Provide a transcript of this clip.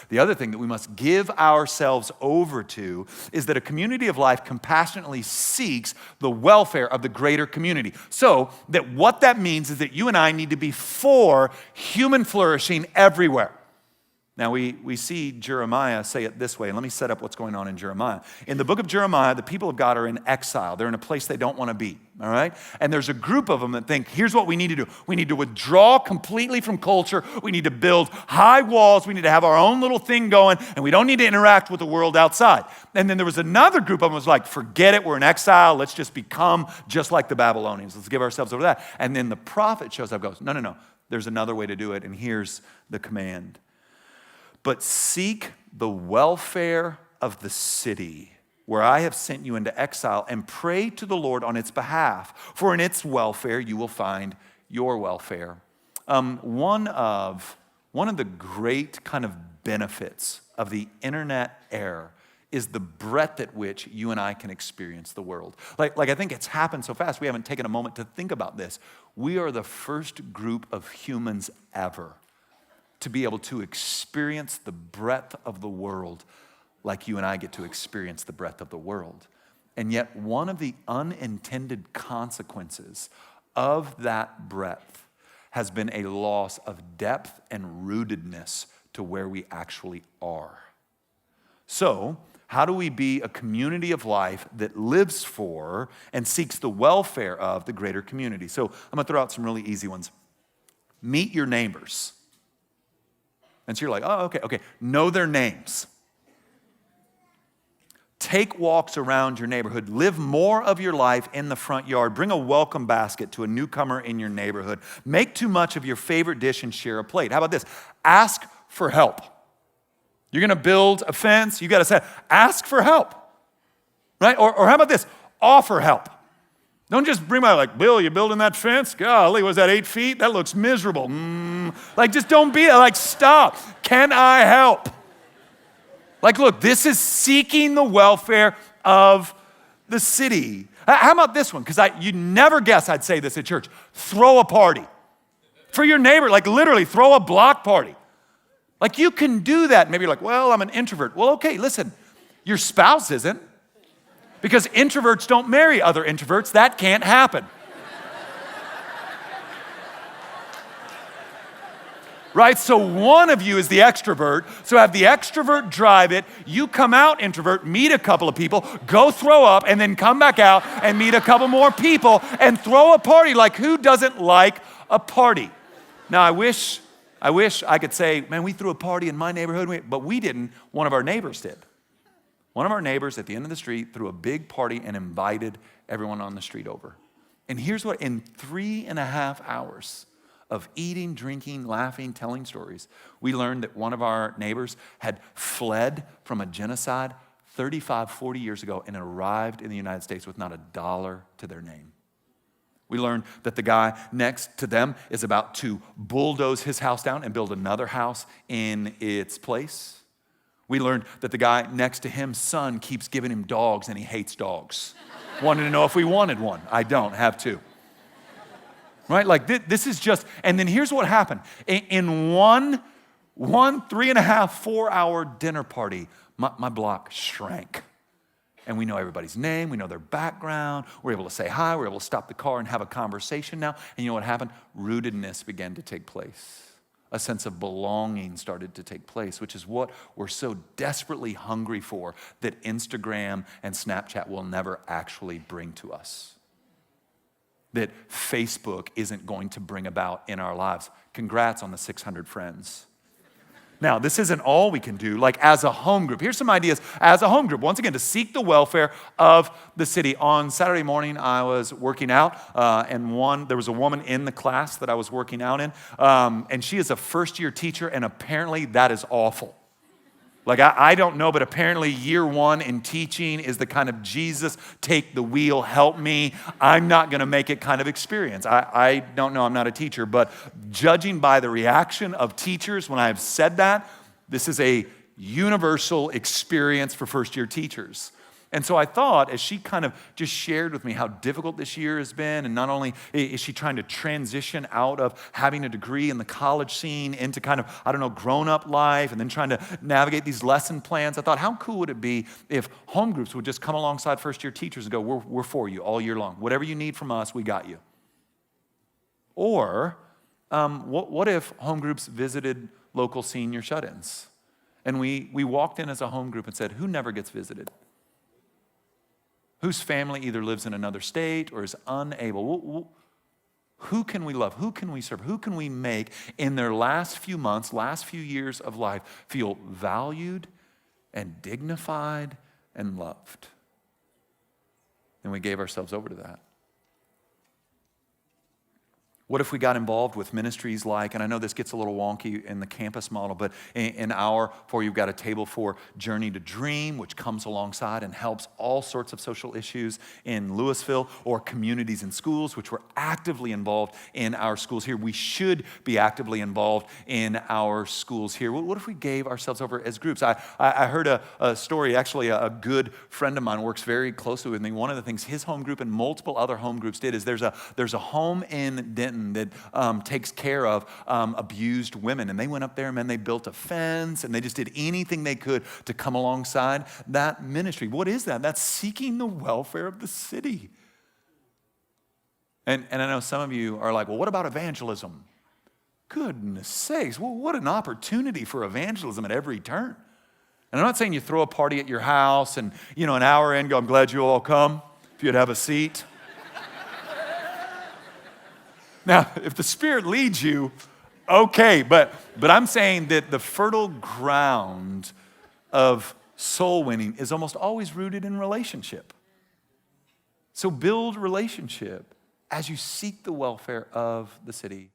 The other thing that we must give ourselves over to is that a community of life compassionately seeks the welfare of the greater community. So that what that means is that you and I need to be for human flourishing everywhere. Now, we see Jeremiah say it this way, and let me set up what's going on in Jeremiah. In the book of Jeremiah, the people of God are in exile. They're in a place they don't want to be, all right? And there's a group of them that think, here's what we need to do. We need to withdraw completely from culture. We need to build high walls. We need to have our own little thing going, and we don't need to interact with the world outside. And then there was another group of them that was like, forget it, we're in exile. Let's just become just like the Babylonians. Let's give ourselves over to that. And then the prophet shows up and goes, no. There's another way to do it, and here's the command. But seek the welfare of the city where I have sent you into exile, and pray to the Lord on its behalf, for in its welfare you will find your welfare. One of the great kind of benefits of the internet era is the breadth at which you and I can experience the world. Like I think it's happened so fast, we haven't taken a moment to think about this. We are the first group of humans ever to be able to experience the breadth of the world like you and I get to experience the breadth of the world. And yet one of the unintended consequences of that breadth has been a loss of depth and rootedness to where we actually are. So, how do we be a community of life that lives for and seeks the welfare of the greater community? So I'm gonna throw out some really easy ones. Meet your neighbors. And so you're like, oh, okay. Know their names. Take walks around your neighborhood. Live more of your life in the front yard. Bring a welcome basket to a newcomer in your neighborhood. Make too much of your favorite dish and share a plate. How about this? Ask for help. You're going to build a fence. You got to say, ask for help. Right? Or how about this? Offer help. Don't just bring by like, Bill, you building that fence? Golly, was that 8 feet? That looks miserable. Like, just don't be like, stop. Can I help? Like, look, this is seeking the welfare of the city. How about this one? Because you'd never guess I'd say this at church. Throw a party for your neighbor. Like, literally, throw a block party. Like, you can do that. Maybe you're like, well, I'm an introvert. Well, okay, listen, your spouse isn't. Because introverts don't marry other introverts. That can't happen. Right? So one of you is the extrovert. So have the extrovert drive it. You come out introvert, meet a couple of people, go throw up, and then come back out and meet a couple more people and throw a party. Like, who doesn't like a party? Now, I wish I could say, man, we threw a party in my neighborhood, but we didn't. One of our neighbors did. One of our neighbors at the end of the street threw a big party and invited everyone on the street over. And here's what, in 3.5 hours of eating, drinking, laughing, telling stories, we learned that one of our neighbors had fled from a genocide 35, 40 years ago and arrived in the United States with not a dollar to their name. We learned that the guy next to them is about to bulldoze his house down and build another house in its place. We learned that the guy next to him's son keeps giving him dogs and he hates dogs. Wanted to know if we wanted one. I don't, have two. Right? Like this is just, and then here's what happened. In one 3.5, 4 hour dinner party, my block shrank. And we know everybody's name, we know their background, we're able to say hi, we're able to stop the car and have a conversation now. And you know what happened? Rootedness began to take place. A sense of belonging started to take place, which is what we're so desperately hungry for that Instagram and Snapchat will never actually bring to us. That Facebook isn't going to bring about in our lives. Congrats on the 600 friends. Now, this isn't all we can do, like as a home group. Here's some ideas as a home group. Once again, to seek the welfare of the city. On Saturday morning, I was working out, and there was a woman in the class that I was working out in, and she is a first-year teacher, and apparently that is awful. Like, I don't know, but apparently year one in teaching is the kind of Jesus, take the wheel, help me. I'm not going to make it kind of experience. I don't know, I'm not a teacher, but judging by the reaction of teachers when I have said that, this is a universal experience for first-year teachers. And so I thought, as she kind of just shared with me how difficult this year has been, and not only is she trying to transition out of having a degree in the college scene into kind of, grown-up life, and then trying to navigate these lesson plans, I thought, how cool would it be if home groups would just come alongside first-year teachers and go, we're for you all year long. Whatever you need from us, we got you. Or what if home groups visited local senior shut-ins? And we walked in as a home group and said, who never gets visited? Whose family either lives in another state or is unable? Who can we love? Who can we serve? Who can we make in their last few months, last few years of life feel valued and dignified and loved? And we gave ourselves over to that. What if we got involved with ministries like, and I know this gets a little wonky in the campus model, but in our, for you've got a table for Journey to Dream, which comes alongside and helps all sorts of social issues in Louisville, or Communities in Schools, which we're actively involved in our schools here. We should be actively involved in our schools here. What if we gave ourselves over as groups? I heard a story, actually a good friend of mine works very closely with me. One of the things his home group and multiple other home groups did is there's a home in Denton that takes care of abused women. And they went up there, man, they built a fence, and they just did anything they could to come alongside that ministry. What is that? That's seeking the welfare of the city. And I know some of you are like, well, what about evangelism? Goodness sakes, well, what an opportunity for evangelism at every turn. And I'm not saying you throw a party at your house and, an hour in, go, I'm glad you all come, if you'd have a seat. Now, if the Spirit leads you, okay, but I'm saying that the fertile ground of soul winning is almost always rooted in relationship. So build relationship as you seek the welfare of the city.